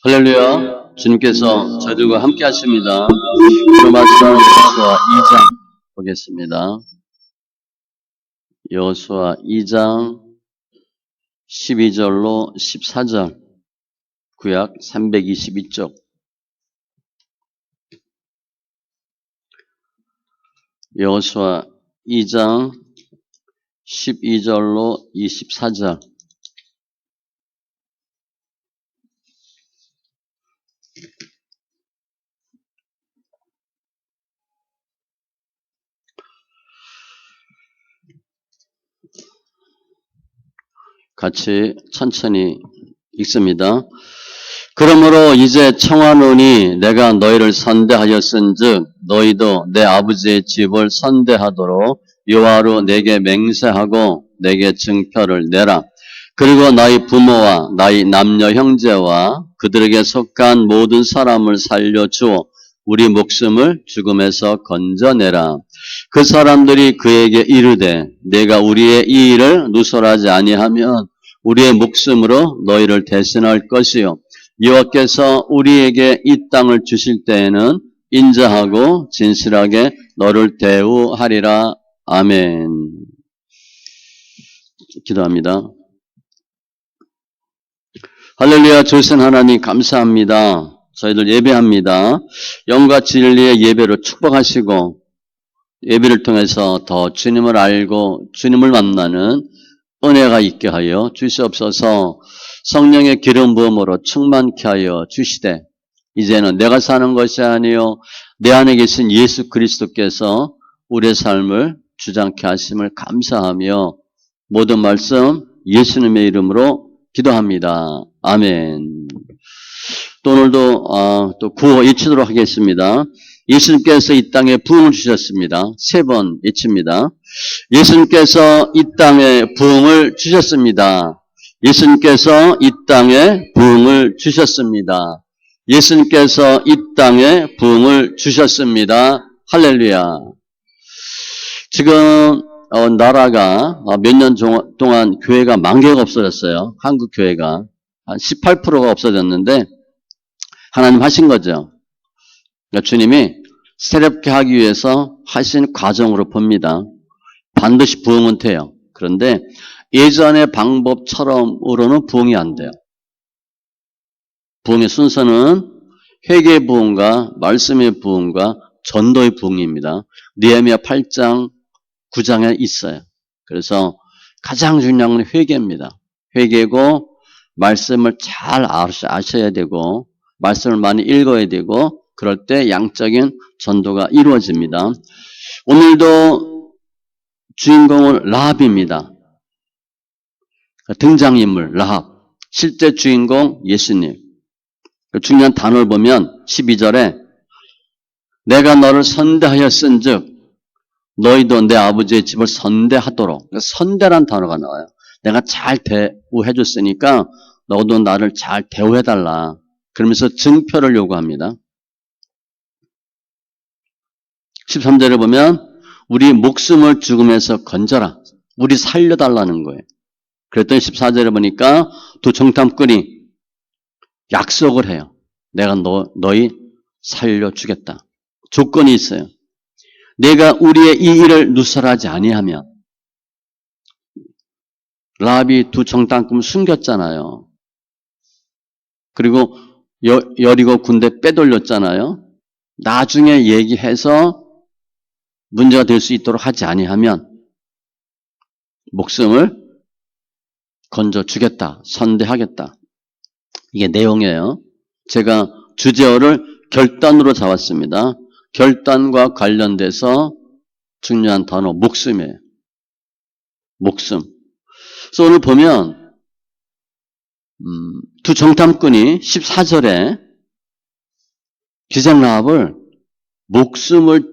할렐루야. 주님께서 저희들과 함께 하십니다. 오늘 말씀 여호수아 2장 보겠습니다. 여호수아 2장 12절로 14절 구약 322쪽. 여호수아 2장 12절로 24절. 같이 천천히 읽습니다. 그러므로 이제 청하노니 내가 너희를 선대하였은즉 너희도 내 아버지의 집을 선대하도록 여호와로 내게 맹세하고 내게 증표를 내라. 그리고 나의 부모와 나의 남녀 형제와 그들에게 속한 모든 사람을 살려주어 우리 목숨을 죽음에서 건져내라. 그 사람들이 그에게 이르되 내가 우리의 이 일을 누설하지 아니하면 우리의 목숨으로 너희를 대신할 것이요 여호와께서 우리에게 이 땅을 주실 때에는 인자하고 진실하게 너를 대우하리라. 아멘. 기도합니다. 할렐루야. 주신 하나님 감사합니다. 저희들 예배합니다. 영과 진리의 예배로 축복하시고 예배를 통해서 더 주님을 알고 주님을 만나는 은혜가 있게 하여 주시옵소서. 성령의 기름 부음으로 충만케 하여 주시되 이제는 내가 사는 것이 아니요 내 안에 계신 예수 그리스도께서 우리의 삶을 주장케 하심을 감사하며 모든 말씀 예수님의 이름으로 기도합니다. 아멘. 또 오늘도 또 구호 외치도록 하겠습니다. 예수님께서 이 땅에 부흥을 주셨습니다. 3번 외칩니다. 예수님께서 이 땅에 부흥을 주셨습니다. 예수님께서 이 땅에 부흥을 주셨습니다. 예수님께서 이 땅에 부흥을 주셨습니다. 할렐루야. 지금 나라가 몇 년 동안 교회가 10,000개가 없어졌어요. 한국 교회가 한 18%가 없어졌는데 하나님 하신 거죠. 그러니까 주님이 새롭게 하기 위해서 하신 과정으로 봅니다. 반드시 부흥은 돼요. 그런데 예전의 방법처럼으로는 부흥이 안 돼요. 부흥의 순서는 회개의 부흥과 말씀의 부흥과 전도의 부흥입니다. 느헤미야 8장 9장에 있어요. 그래서 가장 중요한 건 회개입니다. 회개고 말씀을 잘 아셔야 되고 말씀을 많이 읽어야 되고 그럴 때 양적인 전도가 이루어집니다. 오늘도 주인공은 라합입니다. 등장인물 라합. 실제 주인공 예수님. 중요한 단어를 보면 12절에 내가 너를 선대하였은즉 너희도 내 아버지의 집을 선대하도록. 선대란 단어가 나와요. 내가 잘 대우해 줬으니까 너도 나를 잘 대우해달라. 그러면서 증표를 요구합니다. 13절에 보면 우리 목숨을 죽음에서 건져라. 우리 살려달라는 거예요. 그랬더니 14절에 보니까 두 정탐꾼이 약속을 해요. 내가 너희 살려주겠다. 조건이 있어요. 내가 우리의 이 일을 누설하지 아니하면. 라합이 두 정탐꾼을 숨겼잖아요. 그리고 여리고 군대 빼돌렸잖아요. 나중에 얘기해서 문제가 될 수 있도록 하지 아니하면 목숨을 건져주겠다. 선대하겠다. 이게 내용이에요. 제가 주제어를 결단으로 잡았습니다. 결단과 관련돼서 중요한 단어 목숨이에요. 목숨. 그래서 오늘 보면 두 정탐꾼이 14절에 기생 라합을 목숨을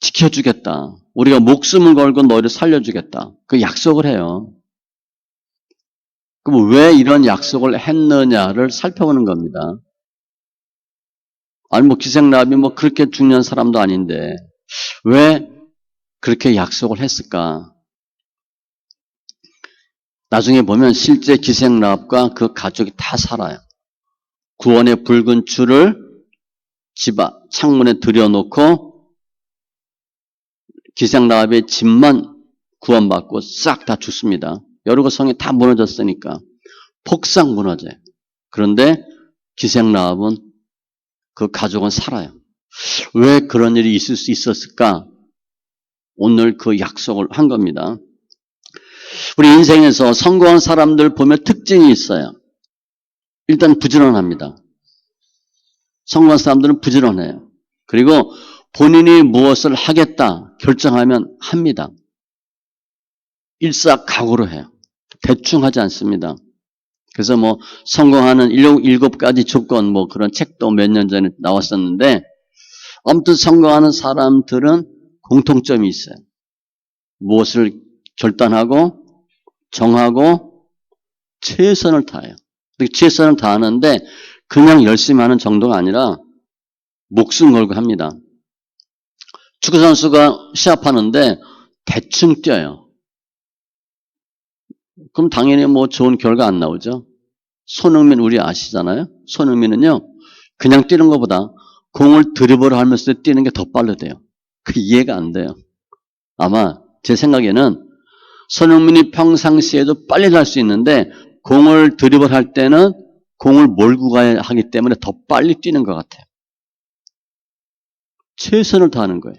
지켜주겠다. 우리가 목숨을 걸고 너희를 살려주겠다. 그 약속을 해요. 그럼 왜 이런 약속을 했느냐를 살펴보는 겁니다. 아니 기생 라합이 그렇게 중요한 사람도 아닌데 왜 그렇게 약속을 했을까? 나중에 보면 실제 기생라합과 그 가족이 다 살아요. 구원의 붉은 줄을 집 앞 창문에 들여놓고 기생라합의 집만 구원받고 싹 다 죽습니다. 여리고 성이 다 무너졌으니까 폭삭 무너져요. 그런데 기생라합은 그 가족은 살아요. 왜 그런 일이 있을 수 있었을까? 오늘 그 약속을 한 겁니다. 우리 인생에서 성공한 사람들 보면 특징이 있어요. 일단 부지런합니다. 성공한 사람들은 부지런해요. 그리고 본인이 무엇을 하겠다 결정하면 합니다. 일사각오로 해요. 대충 하지 않습니다. 그래서 뭐 성공하는 7가지 조건 뭐 그런 책도 몇 년 전에 나왔었는데 아무튼 성공하는 사람들은 공통점이 있어요. 무엇을 결단하고 정하고 최선을 다해요. 최선을 다하는데 그냥 열심히 하는 정도가 아니라 목숨 걸고 합니다. 축구선수가 시합하는데 대충 뛰어요. 그럼 당연히 뭐 좋은 결과 안 나오죠. 손흥민 우리 아시잖아요. 손흥민은요. 그냥 뛰는 것보다 공을 드리블 하면서 뛰는 게 더 빠르대요. 그 이해가 안 돼요. 아마 제 생각에는 손흥민이 평상시에도 빨리 갈 수 있는데 공을 드리블 할 때는 공을 몰고 가야 하기 때문에 더 빨리 뛰는 것 같아요. 최선을 다하는 거예요.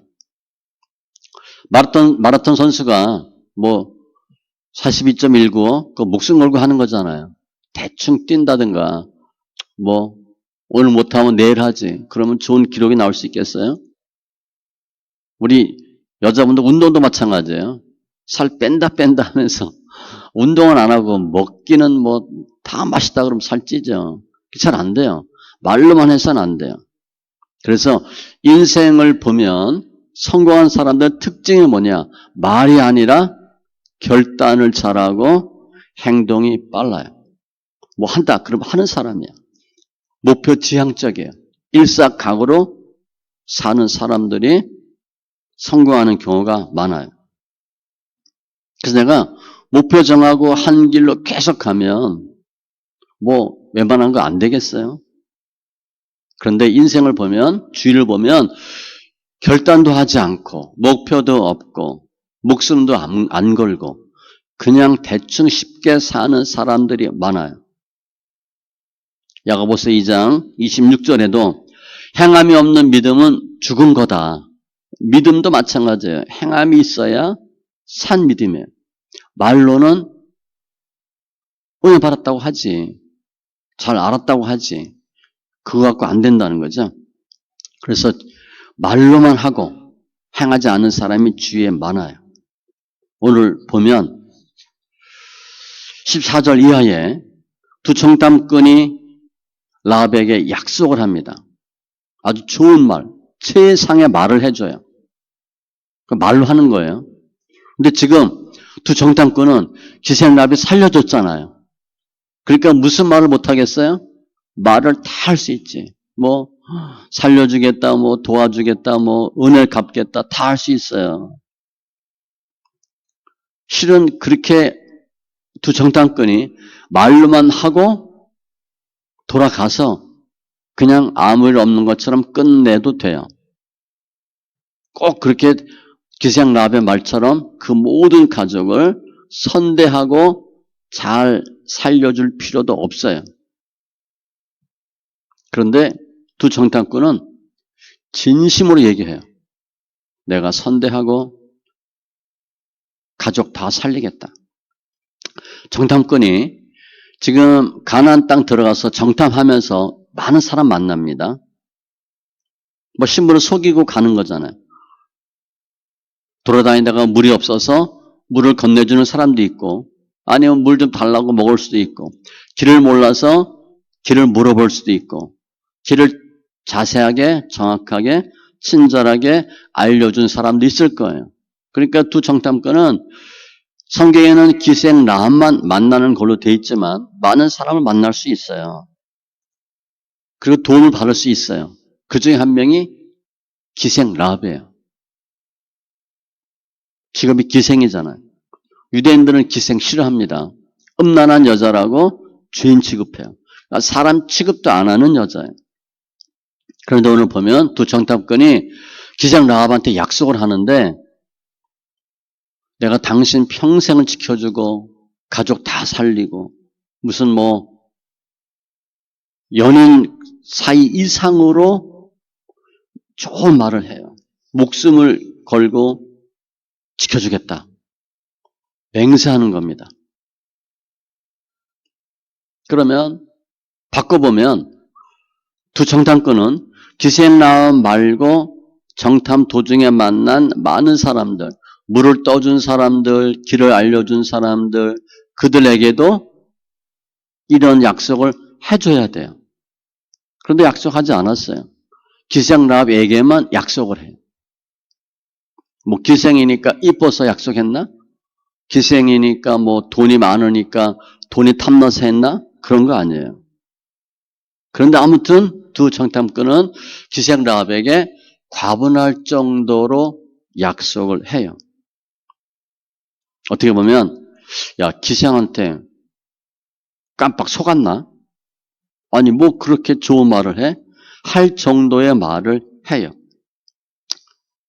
마라톤 선수가 뭐 42.195 그 목숨 걸고 하는 거잖아요. 대충 뛴다든가 뭐 오늘 못하면 내일 하지. 그러면 좋은 기록이 나올 수 있겠어요? 우리 여자분들 운동도 마찬가지예요. 살 뺀다 하면서 운동은 안 하고 먹기는 뭐 다 맛있다 그러면 살 찌죠. 잘 안 돼요. 말로만 해서는 안 돼요. 그래서 인생을 보면 성공한 사람들의 특징이 뭐냐? 말이 아니라 결단을 잘하고 행동이 빨라요. 뭐 한다 그러면 하는 사람이야. 목표 지향적이에요. 일사각오로 사는 사람들이 성공하는 경우가 많아요. 그래서 내가 목표 정하고 한 길로 계속 가면 뭐 웬만한 거 안 되겠어요? 그런데 인생을 보면 주위를 보면 결단도 하지 않고 목표도 없고 목숨도 안 걸고 그냥 대충 쉽게 사는 사람들이 많아요. 야고보서 2장 26절에도 행함이 없는 믿음은 죽은 거다. 믿음도 마찬가지예요. 행함이 있어야 산 믿음이에요. 말로는 은혜 받았다고 하지. 잘 알았다고 하지. 그거 갖고 안 된다는 거죠. 그래서 말로만 하고 행하지 않는 사람이 주위에 많아요. 오늘 보면 14절 이하에 두 청담꾼이 라합에게 약속을 합니다. 아주 좋은 말, 최상의 말을 해줘요. 그 말로 하는 거예요. 근데 지금 두 정탐꾼은 기생라합이 살려줬잖아요. 그러니까 무슨 말을 못하겠어요? 말을 다 할 수 있지. 뭐 살려주겠다, 뭐 도와주겠다, 뭐 은혜 갚겠다 다 할 수 있어요. 실은 그렇게 두 정탐꾼이 말로만 하고 돌아가서 그냥 아무 일 없는 것처럼 끝내도 돼요. 꼭 그렇게 기생라합의 말처럼 그 모든 가족을 선대하고 잘 살려줄 필요도 없어요. 그런데 두 정탐꾼은 진심으로 얘기해요. 내가 선대하고 가족 다 살리겠다. 정탐꾼이 지금 가나안 땅 들어가서 정탐하면서 많은 사람 만납니다. 뭐 신부를 속이고 가는 거잖아요. 돌아다니다가 물이 없어서 물을 건네주는 사람도 있고 아니면 물 좀 달라고 먹을 수도 있고 길을 몰라서 길을 물어볼 수도 있고 길을 자세하게 정확하게 친절하게 알려준 사람도 있을 거예요. 그러니까 두 정탐꾼은 성경에는 기생라합만 만나는 걸로 돼 있지만 많은 사람을 만날 수 있어요. 그리고 도움을 받을 수 있어요. 그 중에 한 명이 기생라합이에요. 직업이 기생이잖아요. 유대인들은 기생 싫어합니다. 음란한 여자라고 죄인 취급해요. 그러니까 사람 취급도 안 하는 여자예요. 그런데 오늘 보면 두 정탐꾼이 기생 라합한테 약속을 하는데 내가 당신 평생을 지켜주고 가족 다 살리고 무슨 뭐 연인 사이 이상으로 좋은 말을 해요. 목숨을 걸고 지켜주겠다. 맹세하는 겁니다. 그러면 바꿔보면 두 정탐꾼은 기생라합 말고 정탐 도중에 만난 많은 사람들, 물을 떠준 사람들, 길을 알려준 사람들, 그들에게도 이런 약속을 해줘야 돼요. 그런데 약속하지 않았어요. 기생라합에게만 약속을 해요. 뭐 기생이니까 이뻐서 약속했나? 기생이니까 뭐 돈이 많으니까 돈이 탐나서 했나? 그런 거 아니에요. 그런데 아무튼 두 정탐꾼은 기생라합에게 과분할 정도로 약속을 해요. 어떻게 보면 야 기생한테 깜빡 속았나? 아니 뭐 그렇게 좋은 말을 해? 할 정도의 말을 해요.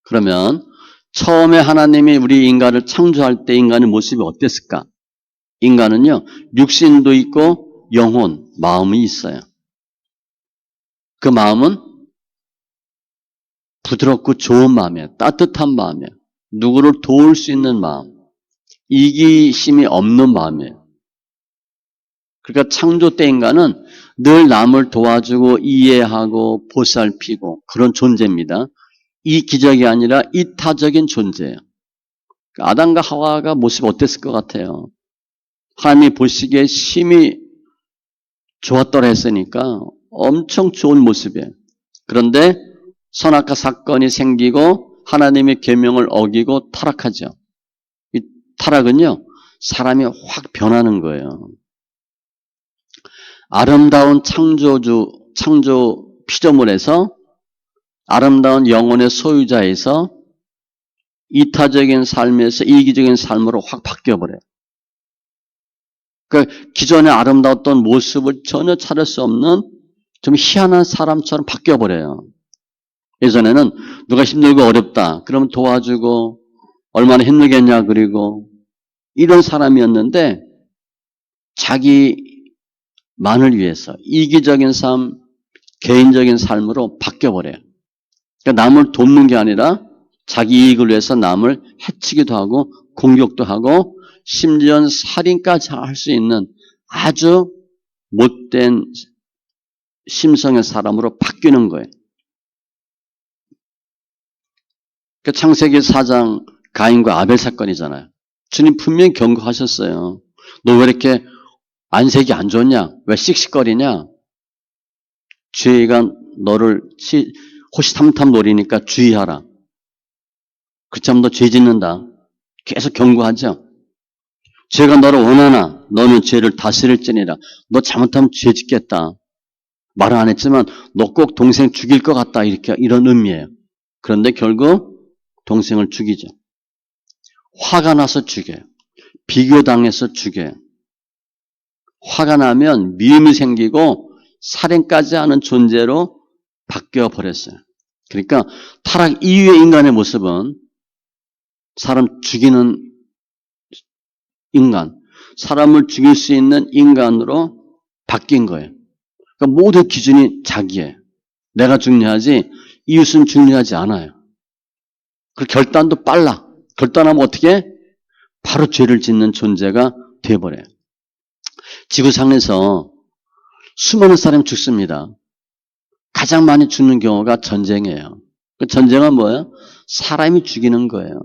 그러면 처음에 하나님이 우리 인간을 창조할 때 인간의 모습이 어땠을까? 인간은요 육신도 있고 영혼, 마음이 있어요. 그 마음은 부드럽고 좋은 마음이에요. 따뜻한 마음이에요. 누구를 도울 수 있는 마음. 이기심이 없는 마음이에요. 그러니까 창조 때 인간은 늘 남을 도와주고 이해하고 보살피고 그런 존재입니다. 이 기적이 아니라 이타적인 존재예요. 아담과 하와가 모습이 어땠을 것 같아요? 하나님이 보시기에 심히 좋았더라 했으니까 엄청 좋은 모습이에요. 그런데 선악과 사건이 생기고 하나님의 계명을 어기고 타락하죠. 이 타락은요, 사람이 확 변하는 거예요. 아름다운 창조 피조물에서 아름다운 영혼의 소유자에서 이타적인 삶에서 이기적인 삶으로 확 바뀌어버려요. 그러니까 기존에 아름다웠던 모습을 전혀 찾을 수 없는 좀 희한한 사람처럼 바뀌어버려요. 예전에는 누가 힘들고 어렵다. 그러면 도와주고 얼마나 힘들겠냐 그리고 이런 사람이었는데 자기만을 위해서 이기적인 삶, 개인적인 삶으로 바뀌어버려요. 그러니까 남을 돕는 게 아니라 자기 이익을 위해서 남을 해치기도 하고 공격도 하고 심지어는 살인까지 할 수 있는 아주 못된 심성의 사람으로 바뀌는 거예요. 그 창세기 4장 가인과 아벨 사건이잖아요. 주님 분명히 경고하셨어요. 너 왜 이렇게 안색이 안 좋냐? 왜 씩씩거리냐? 죄가 너를 호시탐탐 노리니까 주의하라. 그렇지 않으면 너 죄 짓는다. 계속 경고하죠. 죄가 너를 원하나 너는 죄를 다스릴지니라. 너 잘못하면 죄 짓겠다. 말은 안 했지만 너 꼭 동생 죽일 것 같다. 이런 의미예요. 그런데 결국 동생을 죽이죠. 화가 나서 죽여요. 비교당해서 죽여요. 화가 나면 미움이 생기고 살인까지 하는 존재로 바뀌어 버렸어요. 그러니까 타락 이후의 인간의 모습은 사람 죽이는 인간, 사람을 죽일 수 있는 인간으로 바뀐 거예요. 그러니까 모든 기준이 자기예요. 내가 중요하지 이웃은 중요하지 않아요. 그 결단도 빨라. 결단하면 어떻게? 바로 죄를 짓는 존재가 되어버려요. 지구상에서 수많은 사람이 죽습니다. 가장 많이 죽는 경우가 전쟁이에요. 그 전쟁은 뭐예요? 사람이 죽이는 거예요.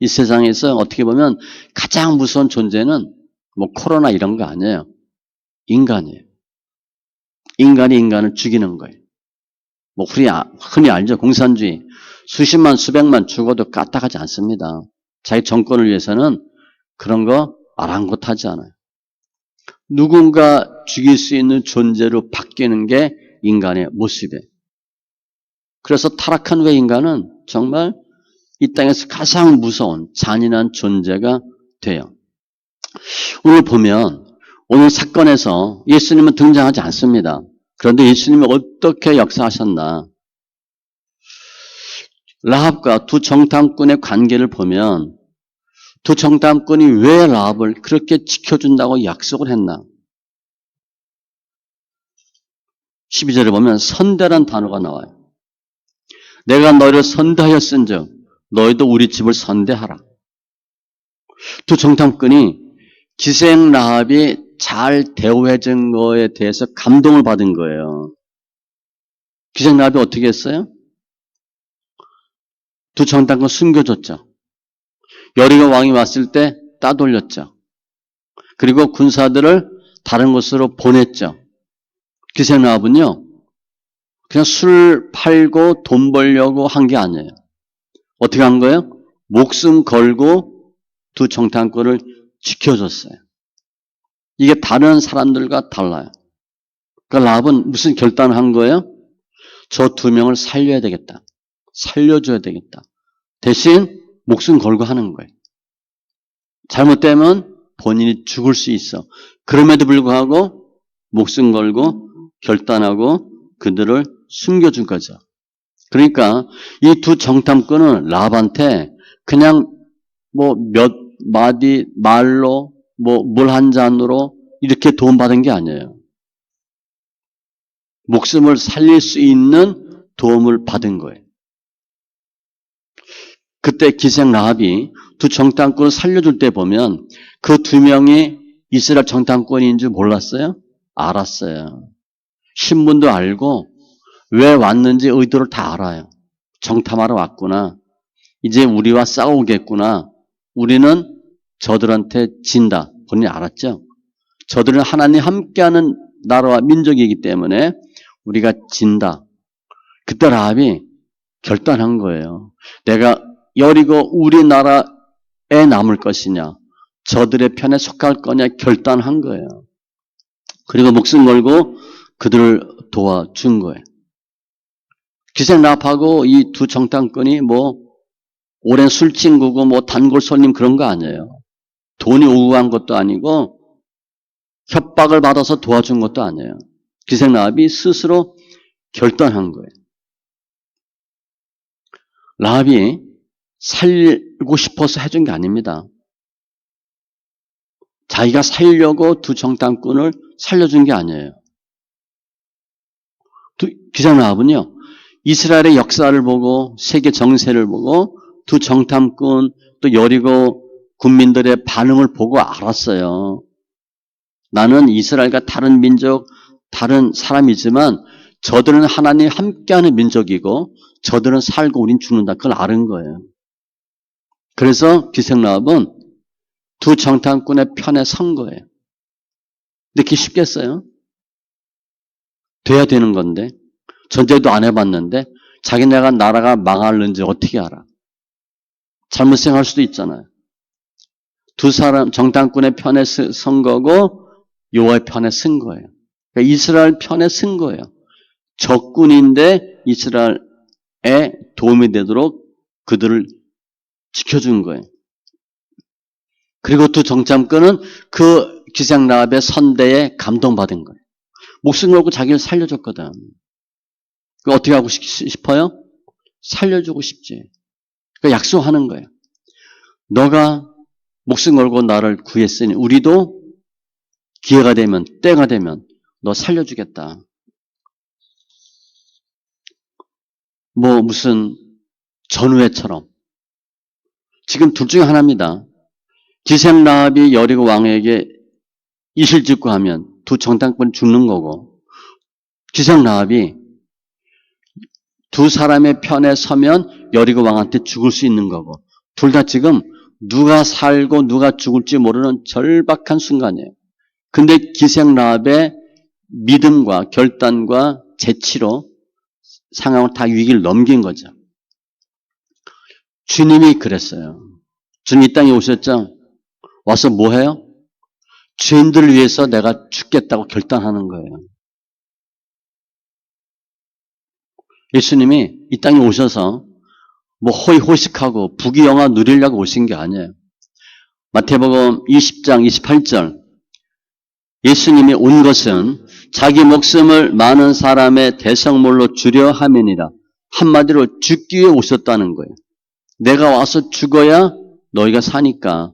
이 세상에서 어떻게 보면 가장 무서운 존재는 뭐 코로나 이런 거 아니에요. 인간이에요. 인간이 인간을 죽이는 거예요. 뭐 흔히 알죠. 공산주의. 수십만 수백만 죽어도 까딱하지 않습니다. 자기 정권을 위해서는 그런 거 아랑곳하지 않아요. 누군가 죽일 수 있는 존재로 바뀌는 게 인간의 모습이에요. 그래서 타락한 후에 인간은 정말 이 땅에서 가장 무서운 잔인한 존재가 돼요. 오늘 보면 오늘 사건에서 예수님은 등장하지 않습니다. 그런데 예수님이 어떻게 역사하셨나? 라합과 두 정탐꾼의 관계를 보면 두 정탐꾼이 왜 라합을 그렇게 지켜준다고 약속을 했나? 12절에 보면 선대란 단어가 나와요. 내가 너희를 선대하였은즉 너희도 우리 집을 선대하라. 두 정탐꾼이 기생 라합이 잘 대우해준 거에 대해서 감동을 받은 거예요. 기생 라합이 어떻게 했어요? 두 정탐꾼 숨겨줬죠. 여리고 왕이 왔을 때 따돌렸죠. 그리고 군사들을 다른 곳으로 보냈죠. 기생 라합은요, 그냥 술 팔고 돈 벌려고 한 게 아니에요. 어떻게 한 거예요? 목숨 걸고 두 정탐꾼을 지켜줬어요. 이게 다른 사람들과 달라요. 그러니까 라합은 무슨 결단을 한 거예요? 저 두 명을 살려야 되겠다. 살려줘야 되겠다. 대신 목숨 걸고 하는 거예요. 잘못되면 본인이 죽을 수 있어. 그럼에도 불구하고 목숨 걸고 결단하고 그들을 숨겨준 거죠. 그러니까 이 두 정탐꾼은 라합한테 그냥 뭐 몇 마디 말로 뭐 물 한 잔으로 이렇게 도움받은 게 아니에요. 목숨을 살릴 수 있는 도움을 받은 거예요. 그때 기생 라합이 두 정탐꾼을 살려줄 때 보면 그 두 명이 이스라엘 정탐꾼인 줄 몰랐어요? 알았어요. 신분도 알고 왜 왔는지 의도를 다 알아요. 정탐하러 왔구나. 이제 우리와 싸우겠구나. 우리는 저들한테 진다. 본인이 알았죠? 저들은 하나님 함께하는 나라와 민족이기 때문에 우리가 진다. 그때 라합이 결단한 거예요. 내가 여리고 우리나라에 남을 것이냐, 저들의 편에 속할 거냐 결단한 거예요. 그리고 목숨 걸고 그들을 도와준 거예요. 기생 라합하고 이 두 정탐꾼이 뭐 오랜 술친구고 뭐 단골 손님 그런 거 아니에요. 돈이 우구한 것도 아니고 협박을 받아서 도와준 것도 아니에요. 기생 라합이 스스로 결단한 거예요. 라합이 살고 싶어서 해준 게 아닙니다. 자기가 살려고 두 정탐꾼을 살려준 게 아니에요. 기생 라합은요, 이스라엘의 역사를 보고 세계 정세를 보고 두 정탐꾼 또 여리고 군민들의 반응을 보고 알았어요. 나는 이스라엘과 다른 민족, 다른 사람이지만 저들은 하나님 함께하는 민족이고 저들은 살고 우린 죽는다. 그걸 아는 거예요. 그래서 기생 라합은 두 정탐꾼의 편에 선 거예요. 근데 그게 쉽겠어요? 돼야 되는 건데 전제도 안 해봤는데 자기네가 나라가 망할는지 어떻게 알아? 잘못 생각할 수도 있잖아요. 두 사람 정탐꾼의 편에 선 거고 여호와의 편에 쓴 거예요. 그러니까 이스라엘 편에 쓴 거예요. 적군인데 이스라엘에 도움이 되도록 그들을 지켜준 거예요. 그리고 두 정탐꾼은 그 기생 라합의 선대에 감동받은 거예요. 목숨 걸고 자기를 살려줬거든. 어떻게 하고 싶어요? 살려주고 싶지. 그러니까 약속하는 거예요. 너가 목숨 걸고 나를 구했으니 우리도 기회가 되면 때가 되면 너 살려주겠다. 뭐 무슨 전우회처럼. 지금 둘 중에 하나입니다. 기생 라합이 여리고 왕에게 이실직고 하면 두 정탐꾼 죽는 거고 기생 라합이 두 사람의 편에 서면 여리고 왕한테 죽을 수 있는 거고 둘 다 지금 누가 살고 누가 죽을지 모르는 절박한 순간이에요. 근데 기생 라합의 믿음과 결단과 재치로 상황을 다 위기를 넘긴 거죠. 주님이 그랬어요. 주님 이 땅에 오셨죠? 와서 뭐 해요? 죄인들을 위해서 내가 죽겠다고 결단하는 거예요. 예수님이 이 땅에 오셔서 뭐 호의호식하고 부귀영화 누리려고 오신 게 아니에요. 마태복음 20장 28절 예수님이 온 것은 자기 목숨을 많은 사람의 대성물로 주려 함이니라. 한마디로 죽기 위해 오셨다는 거예요. 내가 와서 죽어야 너희가 사니까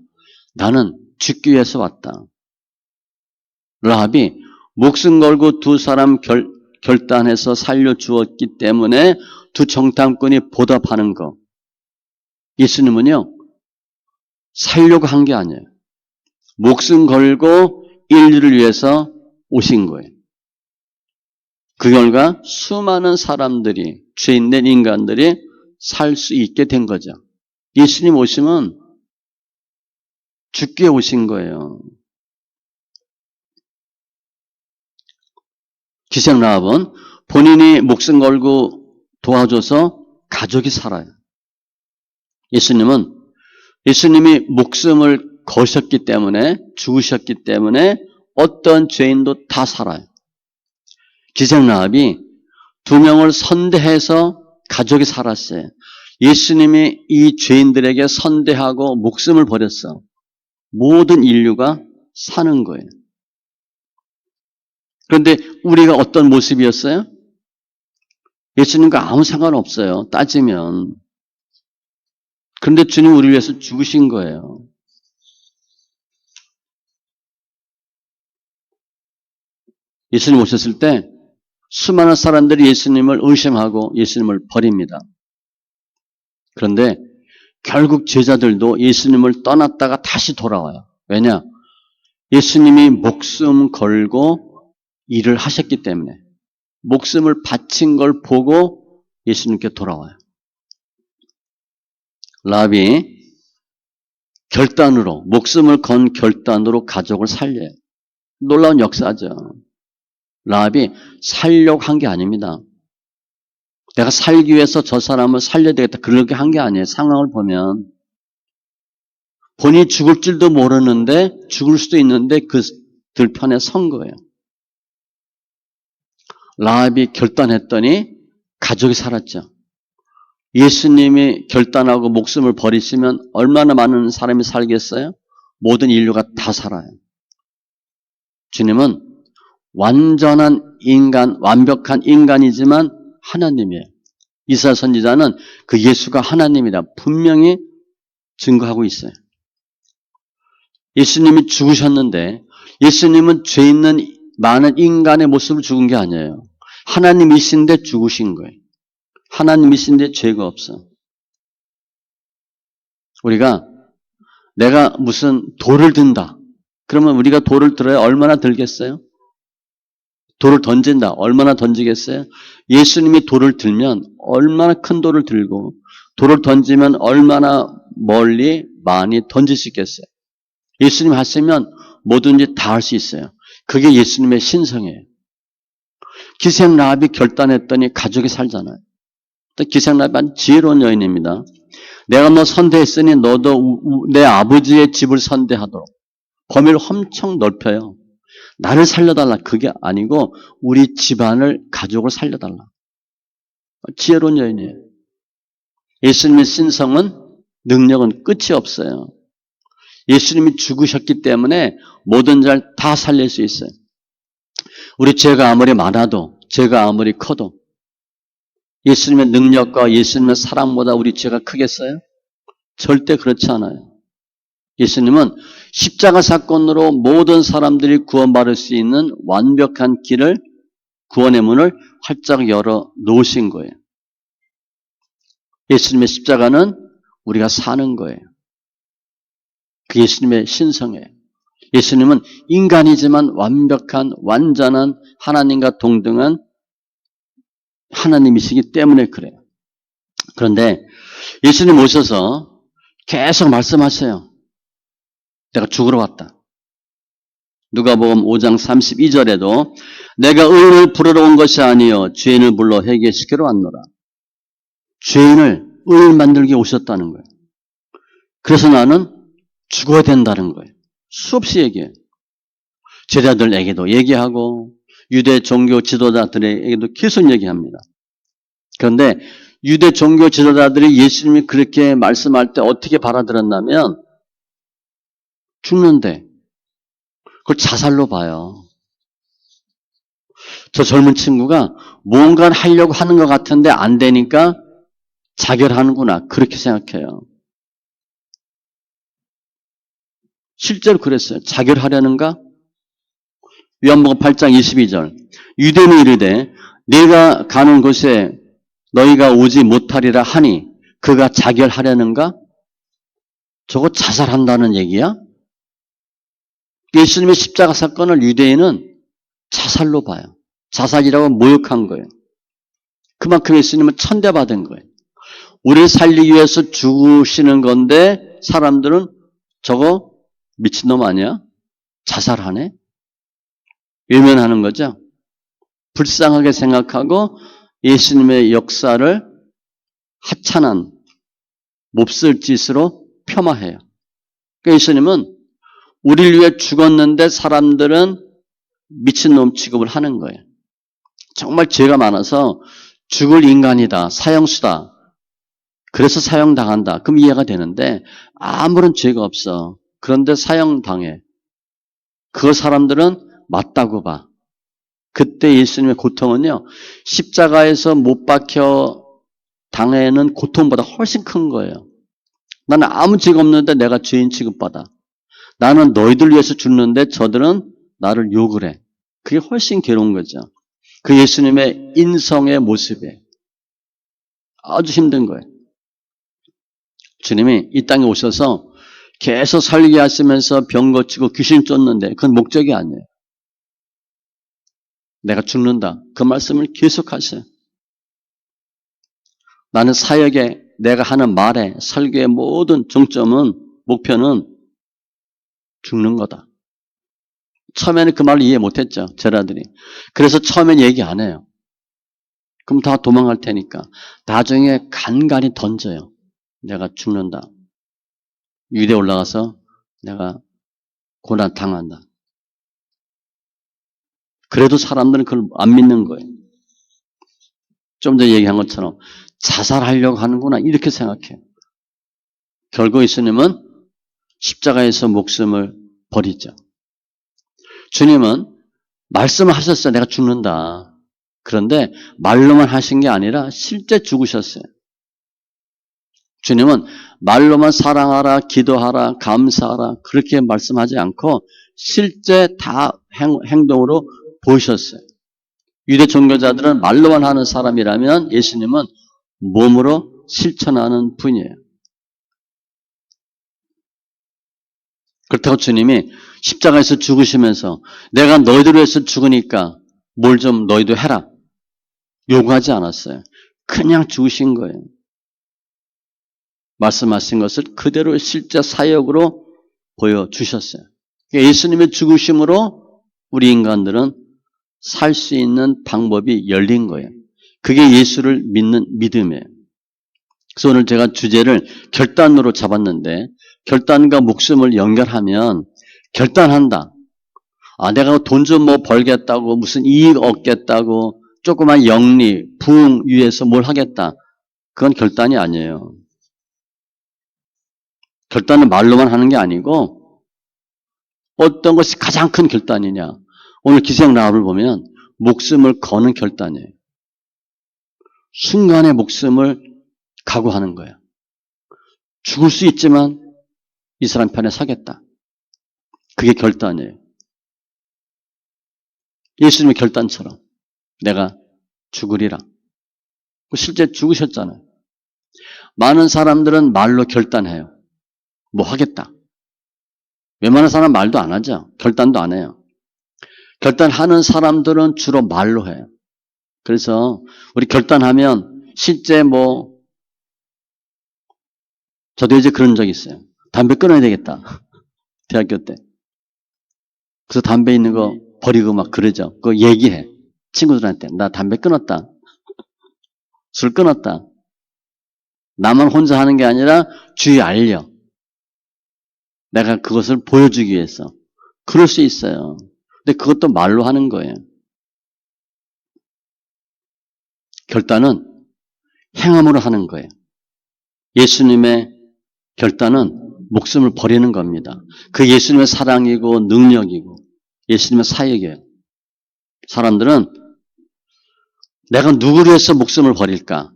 나는 죽기 위해서 왔다. 라합이 목숨 걸고 두 사람 결단해서 살려주었기 때문에 두 정탐꾼이 보답하는 거. 예수님은요, 살려고 한 게 아니에요. 목숨 걸고 인류를 위해서 오신 거예요. 그 결과 수많은 사람들이, 죄인된 인간들이 살 수 있게 된 거죠. 예수님 오시면 죽기 위해 오신 거예요. 기생 라합은 본인이 목숨 걸고 도와줘서 가족이 살아요. 예수님이 목숨을 거셨기 때문에, 죽으셨기 때문에 어떤 죄인도 다 살아요. 기생 라합이 두 명을 선대해서 가족이 살았어요. 예수님이 이 죄인들에게 선대하고 목숨을 버렸어. 모든 인류가 사는 거예요. 그런데 우리가 어떤 모습이었어요? 예수님과 아무 상관없어요. 따지면. 그런데 주님 우리를 위해서 죽으신 거예요. 예수님 오셨을 때 수많은 사람들이 예수님을 의심하고 예수님을 버립니다. 그런데 결국 제자들도 예수님을 떠났다가 다시 돌아와요. 왜냐? 예수님이 목숨 걸고 일을 하셨기 때문에 목숨을 바친 걸 보고 예수님께 돌아와요. 라합이 결단으로, 목숨을 건 결단으로 가족을 살려요. 놀라운 역사죠. 라합이 살려고 한 게 아닙니다. 내가 살기 위해서 저 사람을 살려야 되겠다. 그렇게 한 게 아니에요. 상황을 보면. 본인이 죽을 줄도 모르는데, 죽을 수도 있는데 그들 편에 선 거예요. 라합이 결단했더니 가족이 살았죠. 예수님이 결단하고 목숨을 버리시면 얼마나 많은 사람이 살겠어요? 모든 인류가 다 살아요. 주님은 완전한 인간, 완벽한 인간이지만 하나님이에요. 이사야 선지자는 그 예수가 하나님이다. 분명히 증거하고 있어요. 예수님이 죽으셨는데 예수님은 죄 있는 많은 인간의 모습을 죽은 게 아니에요. 하나님이신데 죽으신 거예요. 하나님이신데 죄가 없어. 우리가 내가 무슨 돌을 든다. 그러면 우리가 돌을 들어야 얼마나 들겠어요? 돌을 던진다. 얼마나 던지겠어요? 예수님이 돌을 들면 얼마나 큰 돌을 들고 돌을 던지면 얼마나 멀리 많이 던질 수 있겠어요? 예수님 하시면 뭐든지 다 할 수 있어요. 그게 예수님의 신성이에요. 기생 라합이 결단했더니 가족이 살잖아요. 기생 라합은 지혜로운 여인입니다. 내가 너 선대했으니 너도 내 아버지의 집을 선대하도록. 범위를 엄청 넓혀요. 나를 살려달라. 그게 아니고 우리 집안을, 가족을 살려달라. 지혜로운 여인이에요. 예수님의 신성은, 능력은 끝이 없어요. 예수님이 죽으셨기 때문에 모든 잘 다 살릴 수 있어요. 우리 죄가 아무리 많아도, 죄가 아무리 커도 예수님의 능력과 예수님의 사랑보다 우리 죄가 크겠어요? 절대 그렇지 않아요. 예수님은 십자가 사건으로 모든 사람들이 구원받을 수 있는 완벽한 길을, 구원의 문을 활짝 열어 놓으신 거예요. 예수님의 십자가는 우리가 사는 거예요. 그 예수님의 신성이에요. 예수님은 인간이지만 완벽한, 완전한 하나님과 동등한 하나님이시기 때문에 그래요. 그런데 예수님 오셔서 계속 말씀하세요. 내가 죽으러 왔다. 누가복음 5장 32절에도 내가 의인을 부르러 온 것이 아니요 죄인을 불러 회개시키러 왔노라. 죄인을 의인 만들기 오셨다는 거예요. 그래서 나는 죽어야 된다는 거예요. 수없이 얘기해요. 제자들에게도 얘기하고 유대 종교 지도자들에게도 계속 얘기합니다. 그런데 유대 종교 지도자들이 예수님이 그렇게 말씀할 때 어떻게 받아들였냐면 죽는데 그걸 자살로 봐요. 저 젊은 친구가 뭔가를 하려고 하는 것 같은데 안 되니까 자결하는구나. 그렇게 생각해요. 실제로 그랬어요. 자결하려는가? 요한복음 8장 22절. 유대인이 이르되 내가 가는 곳에 너희가 오지 못하리라 하니 그가 자결하려는가? 저거 자살한다는 얘기야? 예수님의 십자가 사건을 유대인은 자살로 봐요. 자살이라고 모욕한 거예요. 그만큼 예수님은 천대받은 거예요. 우리를 살리기 위해서 죽으시는 건데 사람들은 저거 미친놈 아니야? 자살하네? 외면하는 거죠. 불쌍하게 생각하고 예수님의 역사를 하찮은 몹쓸 짓으로 폄하해요. 그러니까 예수님은 우리를 위해 죽었는데 사람들은 미친놈 취급을 하는 거예요. 정말 죄가 많아서 죽을 인간이다, 사형수다. 그래서 사형당한다. 그럼 이해가 되는데 아무런 죄가 없어. 그런데 사형당해. 그 사람들은 맞다고 봐. 그때 예수님의 고통은요. 십자가에서 못 박혀 당하는 고통보다 훨씬 큰 거예요. 나는 아무 죄가 없는데 내가 죄인 취급받아. 나는 너희들 위해서 죽는데 저들은 나를 욕을 해. 그게 훨씬 괴로운 거죠. 그 예수님의 인성의 모습에 아주 힘든 거예요. 주님이 이 땅에 오셔서 계속 살게 하시면서 병 고치고 귀신 쫓는데 그건 목적이 아니에요. 내가 죽는다. 그 말씀을 계속 하세요. 나는 사역에 내가 하는 말에 설교의 모든 정점은 목표는 죽는 거다. 처음에는 그 말을 이해 못했죠. 제자들이. 그래서 처음엔 얘기 안 해요. 그럼 다 도망갈 테니까. 나중에 간간히 던져요. 내가 죽는다. 유대 올라가서 내가 고난 당한다. 그래도 사람들은 그걸 안 믿는 거예요. 좀 전에 얘기한 것처럼 자살하려고 하는구나 이렇게 생각해요. 결국 예수님은 십자가에서 목숨을 버리죠. 주님은 말씀을 하셨어요. 내가 죽는다. 그런데 말로만 하신 게 아니라 실제 죽으셨어요. 주님은 말로만 사랑하라, 기도하라, 감사하라 그렇게 말씀하지 않고 실제 다 행동으로 보이셨어요. 유대 종교자들은 말로만 하는 사람이라면 예수님은 몸으로 실천하는 분이에요. 그렇다고 주님이 십자가에서 죽으시면서 내가 너희들 위해서 죽으니까 뭘 좀 너희도 해라. 요구하지 않았어요. 그냥 죽으신 거예요. 말씀하신 것을 그대로 실제 사역으로 보여주셨어요. 예수님의 죽으심으로 우리 인간들은 살 수 있는 방법이 열린 거예요. 그게 예수를 믿는 믿음이에요. 그래서 오늘 제가 주제를 결단으로 잡았는데 결단과 목숨을 연결하면 결단한다. 아, 내가 돈 좀 뭐 벌겠다고 무슨 이익 얻겠다고 조그만 영리, 부흥 위해서 뭘 하겠다. 그건 결단이 아니에요. 결단은 말로만 하는 게 아니고 어떤 것이 가장 큰 결단이냐. 오늘 기생라합을 보면 목숨을 거는 결단이에요. 순간의 목숨을 각오하는 거예요. 죽을 수 있지만 이 사람 편에 서겠다. 그게 결단이에요. 예수님의 결단처럼 내가 죽으리라. 실제 죽으셨잖아요. 많은 사람들은 말로 결단해요. 뭐 하겠다. 웬만한 사람 말도 안 하죠. 결단도 안 해요. 결단하는 사람들은 주로 말로 해요. 그래서 우리 결단하면 실제 뭐 저도 이제 그런 적이 있어요. 담배 끊어야 되겠다. 대학교 때. 그래서 담배 있는 거 버리고 막 그러죠. 그거 얘기해. 친구들한테. 나 담배 끊었다. 술 끊었다. 나만 혼자 하는 게 아니라 주위에 알려. 내가 그것을 보여주기 위해서. 그럴 수 있어요. 근데 그것도 말로 하는 거예요. 결단은 행함으로 하는 거예요. 예수님의 결단은 목숨을 버리는 겁니다. 그 예수님의 사랑이고 능력이고 예수님의 사역이에요. 사람들은 내가 누구를 위해서 목숨을 버릴까?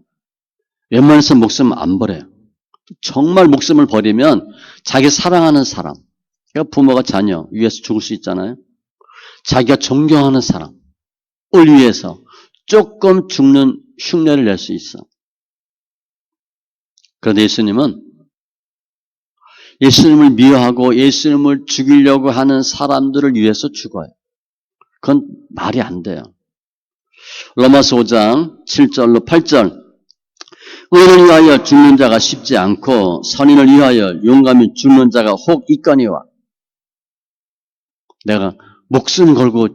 웬만해서 목숨 안 버려요. 정말 목숨을 버리면 자기 사랑하는 사람, 그러니까 부모가 자녀 위해서 죽을 수 있잖아요. 자기가 존경하는 사람을 위해서 조금 죽는 흉내를 낼 수 있어. 그런데 예수님은 예수님을 미워하고 예수님을 죽이려고 하는 사람들을 위해서 죽어요. 그건 말이 안 돼요. 로마서 5장 7절로 8절 의인을 위하여 죽는 자가 쉽지 않고 선인을 위하여 용감히 죽는 자가 혹 있거니와 내가 목숨 걸고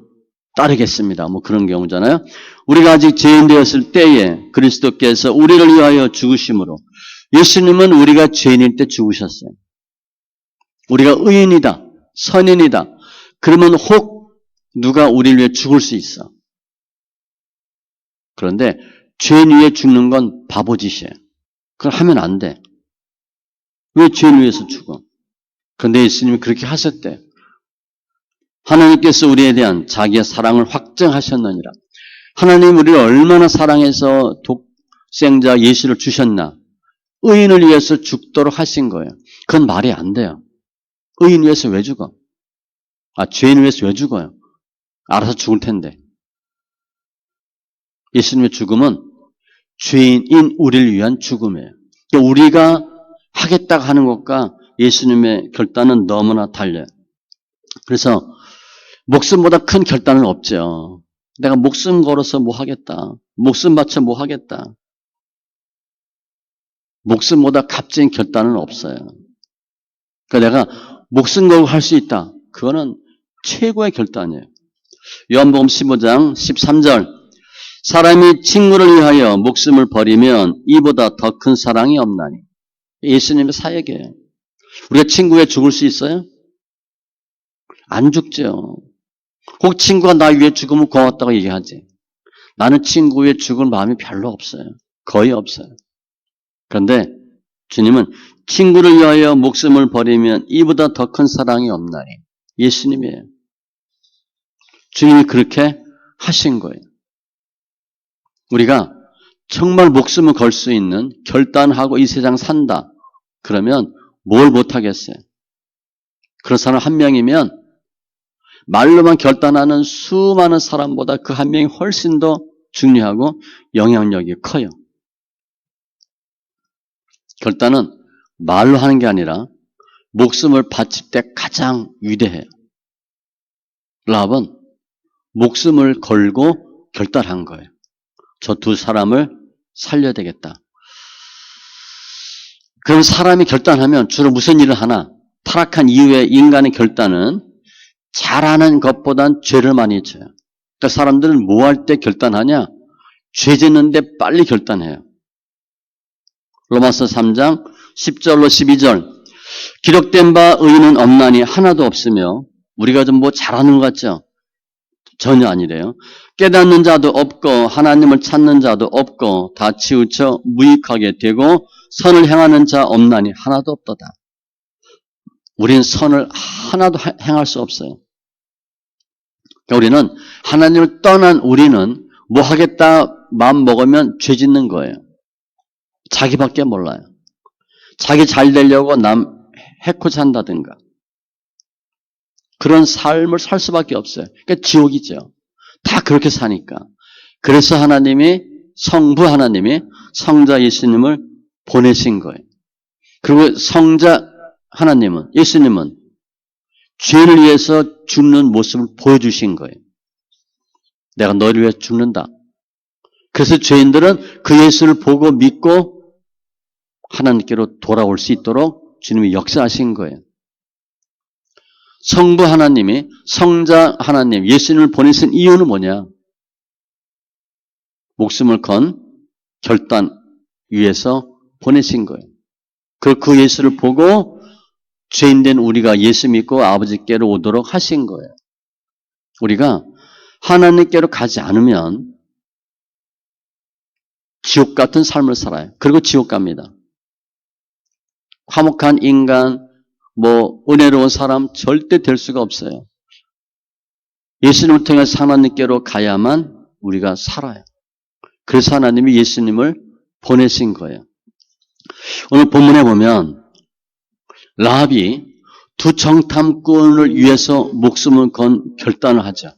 따르겠습니다. 뭐 그런 경우잖아요. 우리가 아직 죄인 되었을 때에 그리스도께서 우리를 위하여 죽으심으로 예수님은 우리가 죄인일 때 죽으셨어요. 우리가 의인이다. 선인이다. 그러면 혹 누가 우리를 위해 죽을 수 있어. 그런데 죄인 위해 죽는 건 바보짓이에요. 그걸 하면 안 돼. 왜 죄인 위해서 죽어? 그런데 예수님이 그렇게 하셨대. 하나님께서 우리에 대한 자기의 사랑을 확증하셨느니라. 하나님 우리를 얼마나 사랑해서 독생자 예수를 주셨나. 의인을 위해서 죽도록 하신 거예요. 그건 말이 안 돼요. 의인 위해서 왜 죽어? 죄인 위해서 왜 죽어요? 알아서 죽을 텐데. 예수님의 죽음은 죄인인 우리를 위한 죽음이에요. 우리가 하겠다고 하는 것과 예수님의 결단은 너무나 달라요. 그래서 목숨보다 큰 결단은 없죠. 내가 목숨 걸어서 뭐 하겠다. 목숨 바쳐 뭐 하겠다. 목숨보다 값진 결단은 없어요. 그러니까 내가 목숨 걸고 할 수 있다. 그거는 최고의 결단이에요. 요한복음 15장 13절 사람이 친구를 위하여 목숨을 버리면 이보다 더 큰 사랑이 없나니. 예수님의 사역이에요. 우리가 친구에 죽을 수 있어요? 안 죽죠. 혹 친구가 나 위해 죽으면 고맙다고 얘기하지. 나는 친구 위해 죽을 마음이 별로 없어요. 거의 없어요. 그런데 주님은 친구를 위하여 목숨을 버리면 이보다 더 큰 사랑이 없나니. 예수님이에요. 주님이 그렇게 하신 거예요. 우리가 정말 목숨을 걸 수 있는 결단하고 이 세상 산다. 그러면 뭘 못하겠어요? 그런 사람 한 명이면 말로만 결단하는 수많은 사람보다 그 한 명이 훨씬 더 중요하고 영향력이 커요. 결단은 말로 하는 게 아니라 목숨을 바칠 때 가장 위대해요. 라합은 목숨을 걸고 결단한 거예요. 저 두 사람을 살려야 되겠다. 그럼 사람이 결단하면 주로 무슨 일을 하나? 타락한 이후에 인간의 결단은 잘하는 것보단 죄를 많이 져요. 그러니까 사람들은 뭐 할 때 결단하냐? 죄 짓는데 빨리 결단해요. 로마서 3장 10절로 12절 기록된 바 의인은 없나니 하나도 없으며 우리가 좀 뭐 잘하는 것 같죠? 전혀 아니래요. 깨닫는 자도 없고 하나님을 찾는 자도 없고 다 치우쳐 무익하게 되고 선을 행하는 자 없나니 하나도 없도다. 우리는 선을 하나도 행할 수 없어요. 그러니까 우리는 하나님을 떠난 우리는 뭐 하겠다 마음 먹으면 죄 짓는 거예요. 자기밖에 몰라요. 자기 잘 되려고 남 해코지 한다든가. 그런 삶을 살 수밖에 없어요. 그러니까 지옥이죠. 다 그렇게 사니까. 그래서 하나님이 성부 하나님이 성자 예수님을 보내신 거예요. 그리고 성자 하나님은 예수님은 죄를 위해서 죽는 모습을 보여주신 거예요. 내가 너를 위해 죽는다. 그래서 죄인들은 그 예수를 보고 믿고 하나님께로 돌아올 수 있도록 주님이 역사하신 거예요. 성부 하나님이 성자 하나님 예수님을 보내신 이유는 뭐냐? 목숨을 건 결단 위해서 보내신 거예요. 그 예수를 보고 죄인된 우리가 예수 믿고 아버지께로 오도록 하신 거예요. 우리가 하나님께로 가지 않으면 지옥 같은 삶을 살아요. 그리고 지옥 갑니다. 화목한 인간, 뭐 은혜로운 사람 절대 될 수가 없어요. 예수님을 통해서 하나님께로 가야만 우리가 살아요. 그래서 하나님이 예수님을 보내신 거예요. 오늘 본문에 보면 라합이 두 정탐꾼을 위해서 목숨을 건 결단을 하죠.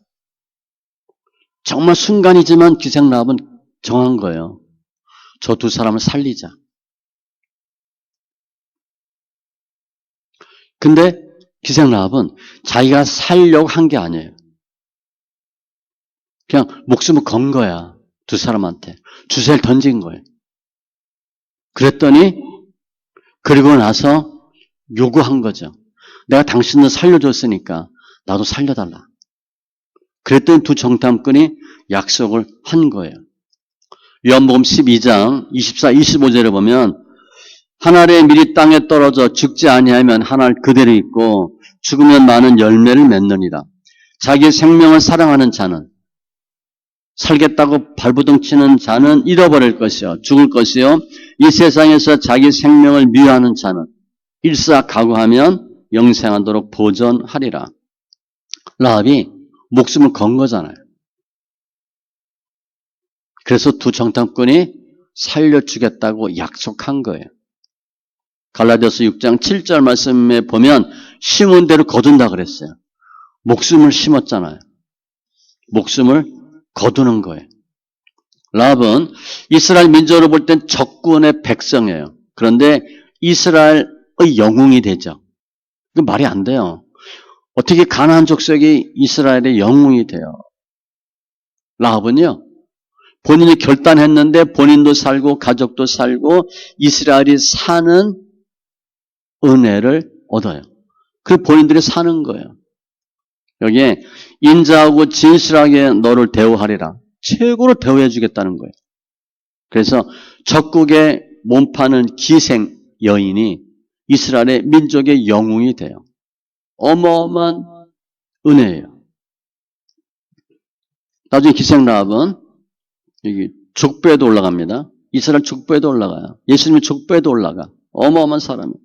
정말 순간이지만 기생 라합은 정한 거예요. 저 두 사람을 살리자. 근데 기생 라합은 자기가 살려고 한 게 아니에요. 그냥 목숨을 건 거야. 두 사람한테. 주사를 던진 거예요. 그랬더니 그리고 나서 요구한 거죠. 내가 당신을 살려줬으니까 나도 살려달라. 그랬더니 두 정탐꾼이 약속을 한 거예요. 요한복음 12장 24, 25절에 보면 한 알의 밀이 땅에 떨어져 죽지 아니하면 한 알 그대로 있고 죽으면 많은 열매를 맺느니라. 자기 생명을 사랑하는 자는 살겠다고 발부둥치는 자는 잃어버릴 것이요 죽을 것이요 이 세상에서 자기 생명을 미워하는 자는 일사각오하면 영생하도록 보전하리라. 라합이 목숨을 건 거잖아요. 그래서 두 정탐꾼이 살려주겠다고 약속한 거예요. 갈라디아서 6장 7절 말씀에 보면 심은 대로 거둔다 그랬어요. 목숨을 심었잖아요. 목숨을 거두는 거예요. 라합은 이스라엘 민족으로 볼 땐 적군의 백성이에요. 그런데 이스라엘의 영웅이 되죠. 그 말이 안 돼요. 어떻게 가나안 족속이 이스라엘의 영웅이 돼요? 라합은요. 본인이 결단했는데 본인도 살고 가족도 살고 이스라엘이 사는 은혜를 얻어요. 그 본인들이 사는 거예요. 여기에 인자하고 진실하게 너를 대우하리라. 최고로 대우해 주겠다는 거예요. 그래서 적국에 몸파는 기생 여인이 이스라엘의 민족의 영웅이 돼요. 어마어마한 은혜예요. 나중에 기생 라합은 여기 족보에도 올라갑니다. 이스라엘 족보에도 올라가요. 예수님의 족보에도 올라가. 어마어마한 사람이에요.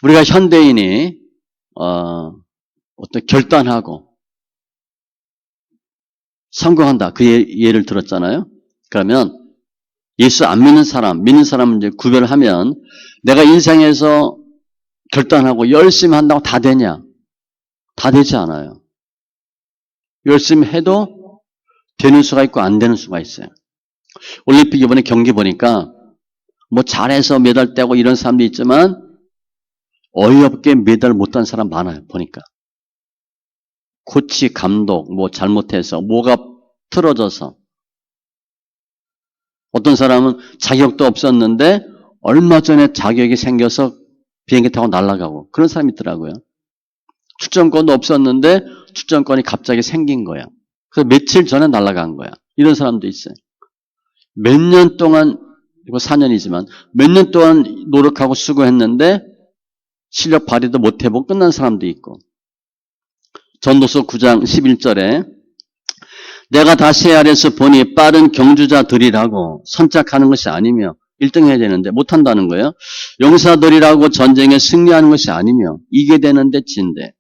우리가 현대인이 어떤 결단하고 성공한다. 그 예를 들었잖아요. 그러면 예수 안 믿는 사람, 믿는 사람은 이제 구별을 하면 내가 인생에서 결단하고 열심히 한다고 다 되냐? 다 되지 않아요. 열심히 해도 되는 수가 있고 안 되는 수가 있어요. 올림픽 이번에 경기 보니까 뭐 잘해서 메달 따고 이런 사람도 있지만 어이없게 메달 못 딴 사람 많아요. 보니까. 코치, 감독 뭐 잘못해서 뭐가 틀어져서 어떤 사람은 자격도 없었는데 얼마 전에 자격이 생겨서 비행기 타고 날아가고 그런 사람이 있더라고요. 출전권도 없었는데 출전권이 갑자기 생긴 거야. 그래서 며칠 전에 날아간 거야. 이런 사람도 있어요. 몇 년 동안, 이거 4년이지만 몇 년 동안 노력하고 수고했는데 실력 발휘도 못 해보고 끝난 사람도 있고. 전도서 9장 11절에 내가 다시 아래서 보니 빠른 경주자들이라고 선착하는 것이 아니며 1등 해야 되는데 못한다는 거예요. 용사들이라고 전쟁에 승리하는 것이 아니며 이게 되는데 진대.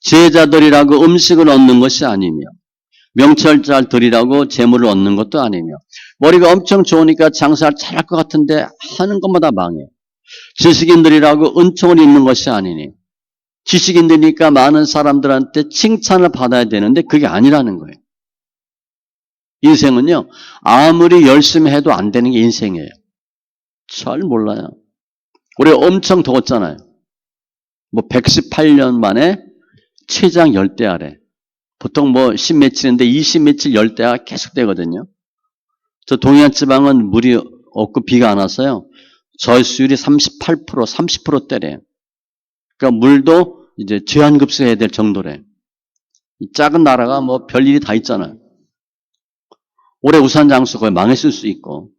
제자들이라고 음식을 얻는 것이 아니며 명철자들이라고 재물을 얻는 것도 아니며 머리가 엄청 좋으니까 장사를 잘할 것 같은데 하는 것마다 망해. 지식인들이라고 은총을 입는 것이 아니니 지식인들이니까 많은 사람들한테 칭찬을 받아야 되는데 그게 아니라는 거예요. 인생은요. 아무리 열심히 해도 안 되는 게 인생이에요. 잘 몰라요. 올해 엄청 더웠잖아요. 뭐 118년 만에 최장 열대 아래. 보통 뭐 10며칠인데 20며칠 열대가 계속 되거든요. 저 동해안 지방은 물이 없고 비가 안 와서요. 저수율이 38%, 30%대래요. 그러니까 물도 이제 제한급수해야 될 정도래. 이 작은 나라가 뭐 별일이 다 있잖아요. 올해 우산 장수 거의 망했을 수 있고,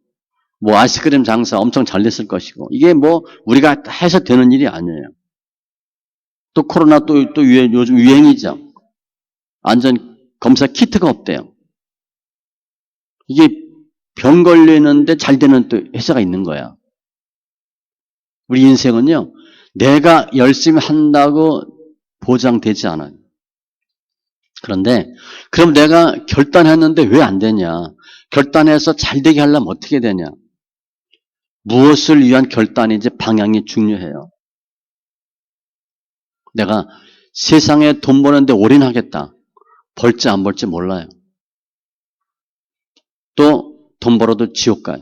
뭐 아이스크림 장사 엄청 잘 됐을 것이고, 이게 뭐 우리가 해서 되는 일이 아니에요. 또 코로나 또 요즘 유행이죠. 안전 검사 키트가 없대요. 이게 병 걸리는데 잘 되는 또 회사가 있는 거야. 우리 인생은요, 내가 열심히 한다고 보장되지 않아요. 그런데 그럼 내가 결단했는데 왜 안 되냐? 결단해서 잘 되게 하려면 어떻게 되냐? 무엇을 위한 결단인지 방향이 중요해요. 내가 세상에 돈 버는데 올인하겠다. 벌지 안 벌지 몰라요. 또 돈 벌어도 지옥 가요.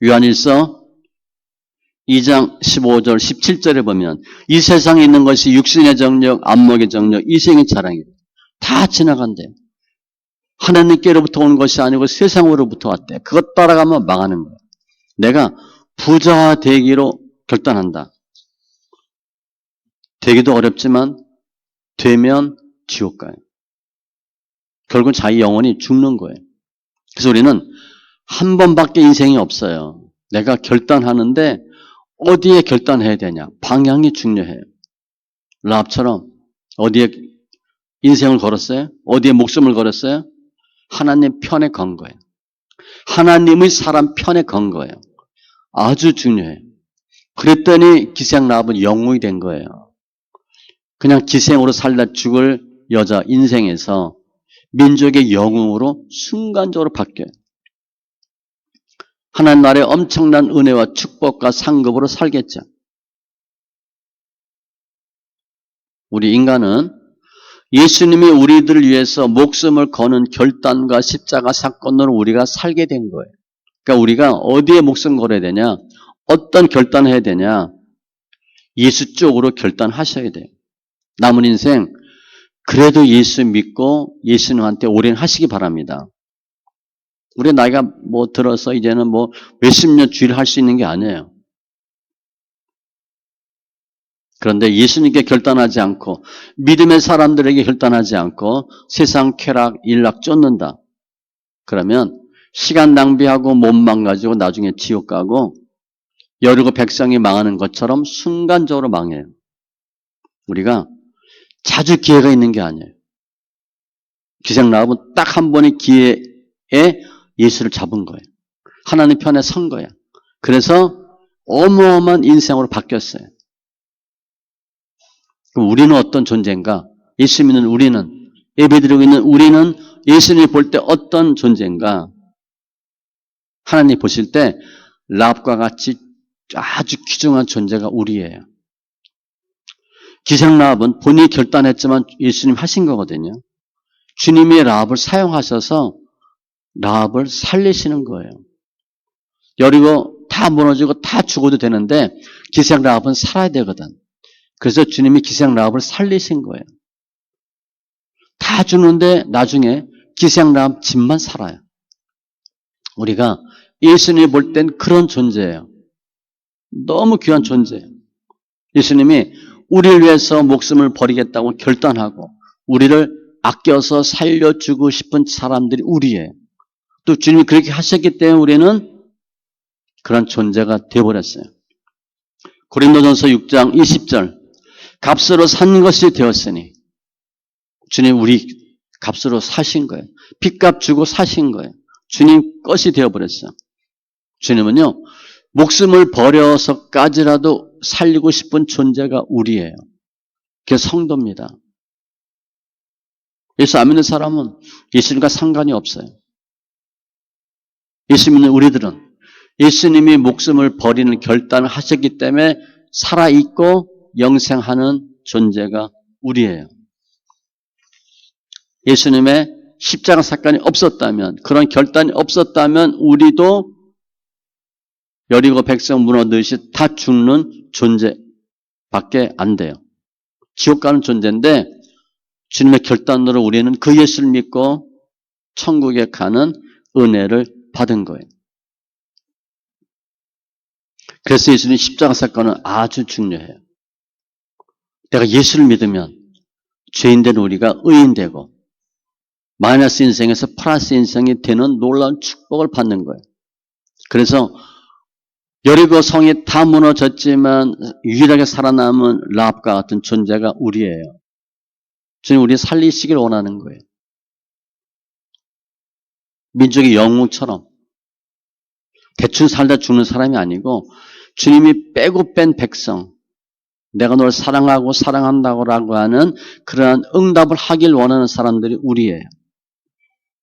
요한일서 2장 15절 17절에 보면 이 세상에 있는 것이 육신의 정력, 안목의 정력, 이생의 자랑이에요. 다 지나간대요. 하나님께로부터 온 것이 아니고 세상으로부터 왔대. 그것 따라가면 망하는 거예요. 내가 부자 되기로 결단한다. 되기도 어렵지만 되면 지옥 가요. 결국은 자기 영혼이 죽는 거예요. 그래서 우리는 한 번밖에 인생이 없어요. 내가 결단하는데 어디에 결단해야 되냐? 방향이 중요해요. 라합처럼 어디에 인생을 걸었어요? 어디에 목숨을 걸었어요? 하나님 편에 건 거예요. 하나님의 사람 편에 건 거예요. 아주 중요해요. 그랬더니 기생 라합은 영웅이 된 거예요. 그냥 기생으로 살다 죽을 여자 인생에서 민족의 영웅으로 순간적으로 바뀌어요. 하나님 나라의 엄청난 은혜와 축복과 상급으로 살겠죠. 우리 인간은 예수님이 우리들을 위해서 목숨을 거는 결단과 십자가 사건으로 우리가 살게 된 거예요. 그러니까 우리가 어디에 목숨 걸어야 되냐? 어떤 결단을 해야 되냐? 예수 쪽으로 결단하셔야 돼요. 남은 인생 그래도 예수 믿고 예수님한테 올인하시기 바랍니다. 우리 나이가 뭐 들어서 이제는 뭐 몇십 년 주일 할 수 있는 게 아니에요. 그런데 예수님께 결단하지 않고 믿음의 사람들에게 결단하지 않고 세상 쾌락, 일락 쫓는다. 그러면 시간 낭비하고 몸 망가지고 나중에 지옥 가고 여리고 백성이 망하는 것처럼 순간적으로 망해요. 우리가 자주 기회가 있는 게 아니에요. 기생 라합은 딱 한 번의 기회에 예수를 잡은 거예요. 하나님 편에 선 거예요. 그래서 어마어마한 인생으로 바뀌었어요. 그럼 우리는 어떤 존재인가? 예수 믿는 우리는, 예배드리고 있는 우리는 예수님을 볼 때 어떤 존재인가? 하나님 보실 때 라합과 같이 아주 귀중한 존재가 우리예요. 기생 라합은 본인이 결단했지만 예수님 하신 거거든요. 주님이 라합을 사용하셔서 라합을 살리시는 거예요. 여리고 다 무너지고 다 죽어도 되는데 기생 라합은 살아야 되거든. 그래서 주님이 기생 라합을 살리신 거예요. 다 죽는데 나중에 기생 라합 집만 살아요. 우리가 예수님이 볼 땐 그런 존재예요. 너무 귀한 존재예요. 예수님이 우리를 위해서 목숨을 버리겠다고 결단하고 우리를 아껴서 살려주고 싶은 사람들이 우리예요. 또 주님이 그렇게 하셨기 때문에 우리는 그런 존재가 되어버렸어요. 고린도전서 6장 20절 값으로 산 것이 되었으니 주님 우리 값으로 사신 거예요. 핏값 주고 사신 거예요. 주님 것이 되어버렸어요. 주님은요 목숨을 버려서까지라도 살리고 싶은 존재가 우리예요. 그게 성도입니다. 예수 안 믿는 사람은 예수님과 상관이 없어요. 예수 믿는 우리들은 예수님이 목숨을 버리는 결단을 하셨기 때문에 살아있고 영생하는 존재가 우리예요. 예수님의 십자가 사건이 없었다면, 그런 결단이 없었다면 우리도 여리고 백성 무너지듯이 다 죽는 존재밖에 안 돼요. 지옥 가는 존재인데 주님의 결단으로 우리는 그 예수를 믿고 천국에 가는 은혜를 받은 거예요. 그래서 예수님 십자가 사건은 아주 중요해요. 내가 예수를 믿으면 죄인된 우리가 의인되고 마이너스 인생에서 플러스 인생이 되는 놀라운 축복을 받는 거예요. 그래서 여리고 성이 다 무너졌지만 유일하게 살아남은 라합과 같은 존재가 우리예요. 주님 우리 살리시길 원하는 거예요. 민족의 영웅처럼 대충 살다 죽는 사람이 아니고 주님이 빼고 뺀 백성, 내가 널 사랑하고 사랑한다고 하는 그러한 응답을 하길 원하는 사람들이 우리예요.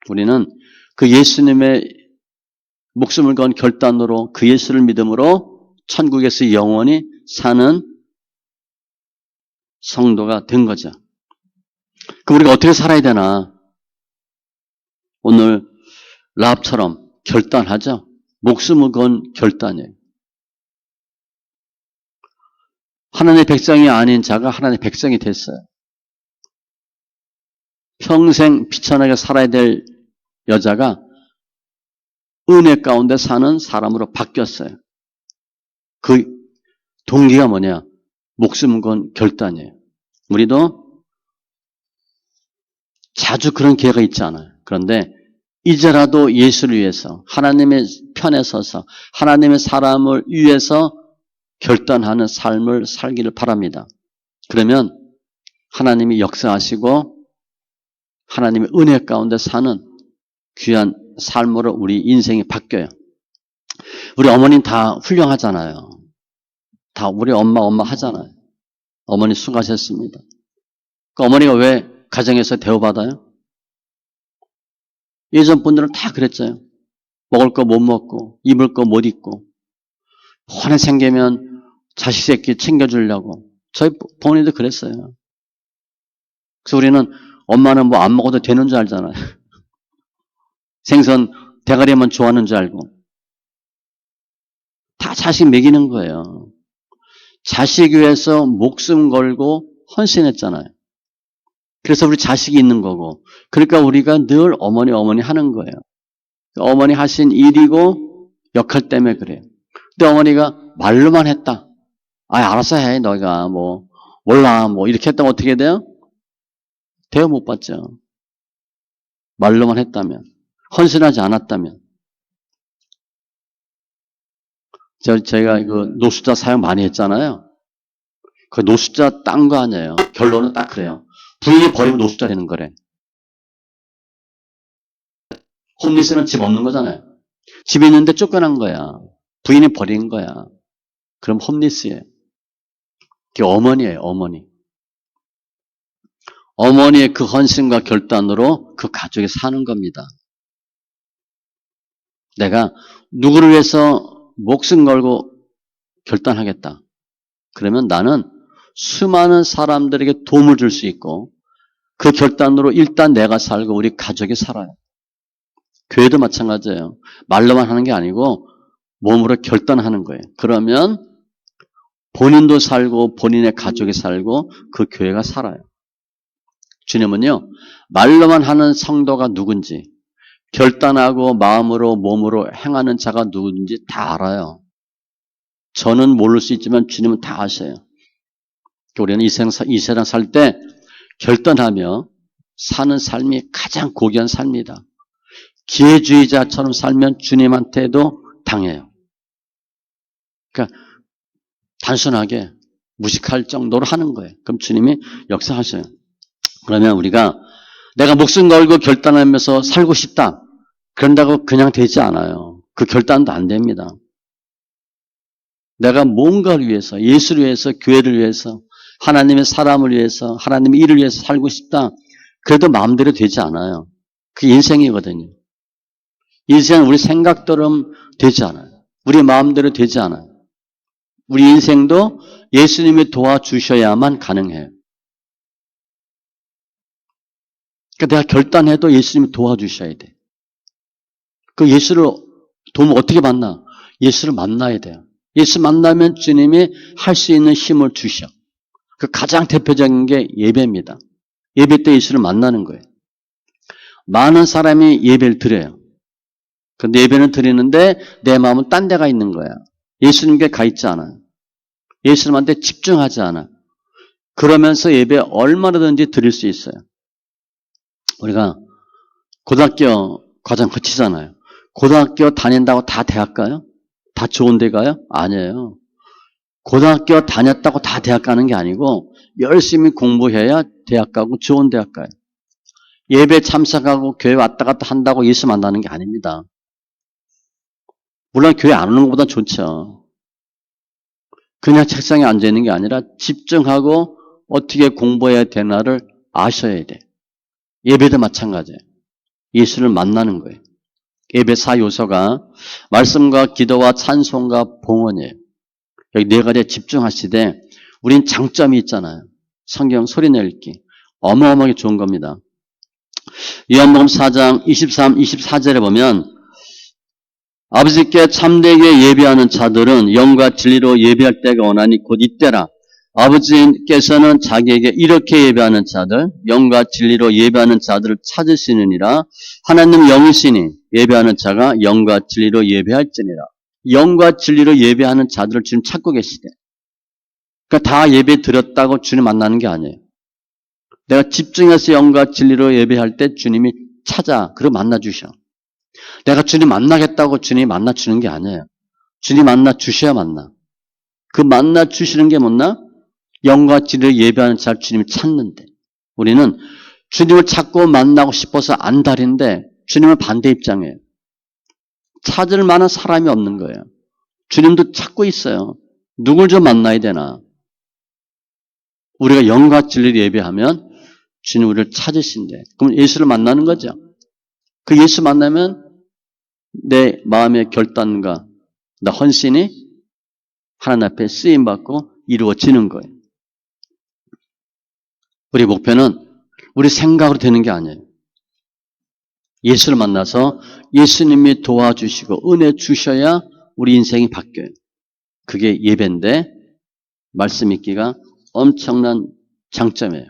우리는 그 예수님의 목숨을 건 결단으로 그 예수를 믿음으로 천국에서 영원히 사는 성도가 된 거죠. 그럼 우리가 어떻게 살아야 되나? 오늘 라합처럼 결단하죠. 목숨을 건 결단이에요. 하나님의 백성이 아닌 자가 하나님의 백성이 됐어요. 평생 비천하게 살아야 될 여자가 은혜 가운데 사는 사람으로 바뀌었어요. 그 동기가 뭐냐? 목숨 건 결단이에요. 우리도 자주 그런 기회가 있지 않아요. 그런데 이제라도 예수를 위해서 하나님의 편에 서서 하나님의 사람을 위해서 결단하는 삶을 살기를 바랍니다. 그러면 하나님이 역사하시고 하나님의 은혜 가운데 사는 귀한 삶으로 우리 인생이 바뀌어요. 우리 어머니는 다 훌륭하잖아요. 다 우리 엄마 하잖아요. 어머니 수고하셨습니다. 그 어머니가 왜 가정에서 대우받아요? 예전 분들은 다 그랬어요. 먹을 거 못 먹고 입을 거 못 입고 혼에 생기면 자식 새끼 챙겨주려고. 저희 부모님도 그랬어요. 그래서 우리는 엄마는 뭐 안 먹어도 되는 줄 알잖아요. 생선 대가리만 좋아하는 줄 알고. 다 자식 먹이는 거예요. 자식 위해서 목숨 걸고 헌신했잖아요. 그래서 우리 자식이 있는 거고. 그러니까 우리가 늘 어머니 하는 거예요. 어머니 하신 일이고 역할 때문에 그래요. 근데 어머니가 말로만 했다. 알아서 해. 너희가 뭐 몰라. 뭐 이렇게 했다면 어떻게 돼요? 대우 못 받죠. 말로만 했다면. 헌신하지 않았다면. 저희가 그 노숙자 사용 많이 했잖아요. 그 노숙자 딴 거 아니에요. 결론은 딱 그래요. 부인이 버리고 노숙자 되는 거래. 홈리스는 집 없는 거잖아요. 집에 있는데 쫓겨난 거야. 부인이 버린 거야. 그럼 홈리스예요. 그게 어머니예요. 어머니. 어머니의 그 헌신과 결단으로 그 가족이 사는 겁니다. 내가 누구를 위해서 목숨 걸고 결단하겠다. 그러면 나는 수많은 사람들에게 도움을 줄 수 있고 그 결단으로 일단 내가 살고 우리 가족이 살아요. 교회도 마찬가지예요. 말로만 하는 게 아니고 몸으로 결단하는 거예요. 그러면 본인도 살고 본인의 가족이 살고 그 교회가 살아요. 주님은요. 말로만 하는 성도가 누군지 결단하고 마음으로 몸으로 행하는 자가 누군지 다 알아요. 저는 모를 수 있지만 주님은 다 아셔요. 우리는 이 세상 살 때 결단하며 사는 삶이 가장 고귀한 삶이다. 기회주의자처럼 살면 주님한테도 당해요. 그러니까 단순하게 무식할 정도로 하는 거예요. 그럼 주님이 역사하셔요. 그러면 우리가 내가 목숨 걸고 결단하면서 살고 싶다. 그런다고 그냥 되지 않아요. 그 결단도 안 됩니다. 내가 뭔가를 위해서, 예수를 위해서, 교회를 위해서, 하나님의 사람을 위해서, 하나님의 일을 위해서 살고 싶다. 그래도 마음대로 되지 않아요. 그게 인생이거든요. 인생은 우리 생각대로 되지 않아요. 우리 마음대로 되지 않아요. 우리 인생도 예수님이 도와주셔야만 가능해요. 그러니까 내가 결단해도 예수님이 도와주셔야 돼. 그 예수를 도움 어떻게 만나? 예수를 만나야 돼요. 예수 만나면 주님이 할 수 있는 힘을 주셔. 그 가장 대표적인 게 예배입니다. 예배 때 예수를 만나는 거예요. 많은 사람이 예배를 드려요. 근데 예배는 드리는데 내 마음은 딴 데가 있는 거야. 예수님께 가 있지 않아요. 예수님한테 집중하지 않아. 그러면서 예배 얼마나든지 드릴 수 있어요. 우리가 고등학교 과정 거치잖아요. 고등학교 다닌다고 다 대학 가요? 다 좋은 데 가요? 아니에요. 고등학교 다녔다고 다 대학 가는 게 아니고 열심히 공부해야 대학 가고 좋은 대학 가요. 예배 참석하고 교회 왔다 갔다 한다고 예수 만나는 게 아닙니다. 물론 교회 안 오는 것보다 좋죠. 그냥 책상에 앉아있는 게 아니라 집중하고 어떻게 공부해야 되나를 아셔야 돼. 예배도 마찬가지예요. 예수를 만나는 거예요. 예배 4요소가 말씀과 기도와 찬송과 봉헌이에요. 여기 네 가지에 집중하시되 우린 장점이 있잖아요. 성경 소리내 읽기. 어마어마하게 좋은 겁니다. 요한복음 4장 23, 24절에 보면 아버지께 참되게 예배하는 자들은 영과 진리로 예배할 때가 오나니 곧 이때라. 아버지께서는 자기에게 이렇게 예배하는 자들, 영과 진리로 예배하는 자들을 찾으시느니라. 하나님 영이시니 예배하는 자가 영과 진리로 예배할지니라. 영과 진리로 예배하는 자들을 지금 찾고 계시대. 그러니까 다 예배 드렸다고 주님 만나는 게 아니에요. 내가 집중해서 영과 진리로 예배할 때 주님이 찾아, 그리고 만나주셔. 내가 주님 만나겠다고 주님이 만나주는 게 아니에요. 주님 만나주셔야 만나. 그 만나주시는 게 뭐나? 영과 진리로 예배하는 자를 주님이 찾는데. 우리는 주님을 찾고 만나고 싶어서 안달인데 주님은 반대 입장이에요. 찾을 만한 사람이 없는 거예요. 주님도 찾고 있어요. 누굴 좀 만나야 되나? 우리가 영과 진리로 예배하면 주님 우리를 찾으신대. 그럼 예수를 만나는 거죠. 그 예수 만나면 내 마음의 결단과 나 헌신이 하나님 앞에 쓰임받고 이루어지는 거예요. 우리 목표는 우리 생각으로 되는 게 아니에요. 예수를 만나서 예수님이 도와주시고 은혜 주셔야 우리 인생이 바뀌어요. 그게 예배인데 말씀 읽기가 엄청난 장점이에요.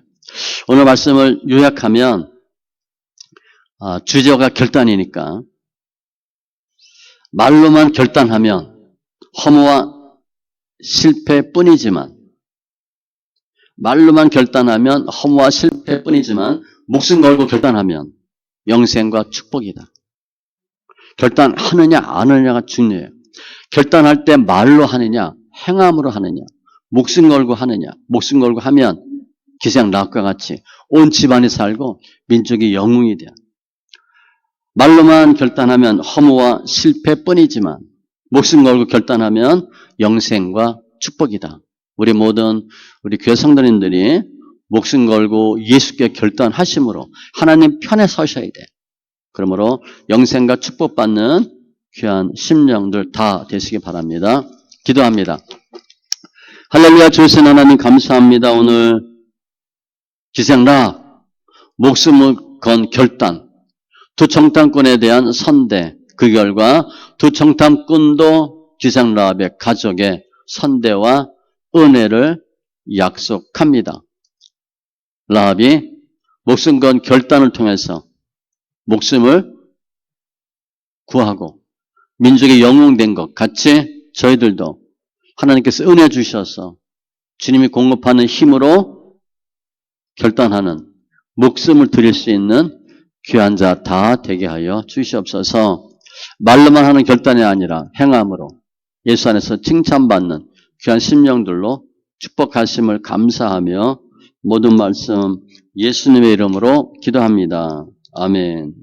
오늘 말씀을 요약하면 주제가 결단이니까 말로만 결단하면 허무와 실패뿐이지만 말로만 결단하면 허무와 실패뿐이지만 목숨 걸고 결단하면 영생과 축복이다. 결단하느냐 안 하느냐가 중요해요. 결단할 때 말로 하느냐 행함으로 하느냐 목숨 걸고 하느냐 목숨 걸고 하면 기생 락과 같이 온 집안이 살고 민족이 영웅이 돼요. 말로만 결단하면 허무와 실패뿐이지만 목숨 걸고 결단하면 영생과 축복이다. 우리 모든 우리 교회 성도님들이 목숨 걸고 예수께 결단하심으로 하나님 편에 서셔야 돼. 그러므로 영생과 축복받는 귀한 심령들 다 되시기 바랍니다. 기도합니다. 할렐루야. 주신 하나님 감사합니다. 오늘 기생라 목숨을 건 결단 두 청탐꾼에 대한 선대 그 결과 두 청탐꾼도 기생라합의 가족의 선대와 은혜를 약속합니다. 라합이 목숨 건 결단을 통해서 목숨을 구하고 민족의 영웅된 것 같이 저희들도 하나님께서 은혜 주셔서 주님이 공급하는 힘으로 결단하는 목숨을 드릴 수 있는 귀한 자 다 되게 하여 주시옵소서. 말로만 하는 결단이 아니라 행함으로 예수 안에서 칭찬받는 귀한 심령들로 축복하심을 감사하며 모든 말씀 예수님의 이름으로 기도합니다. 아멘.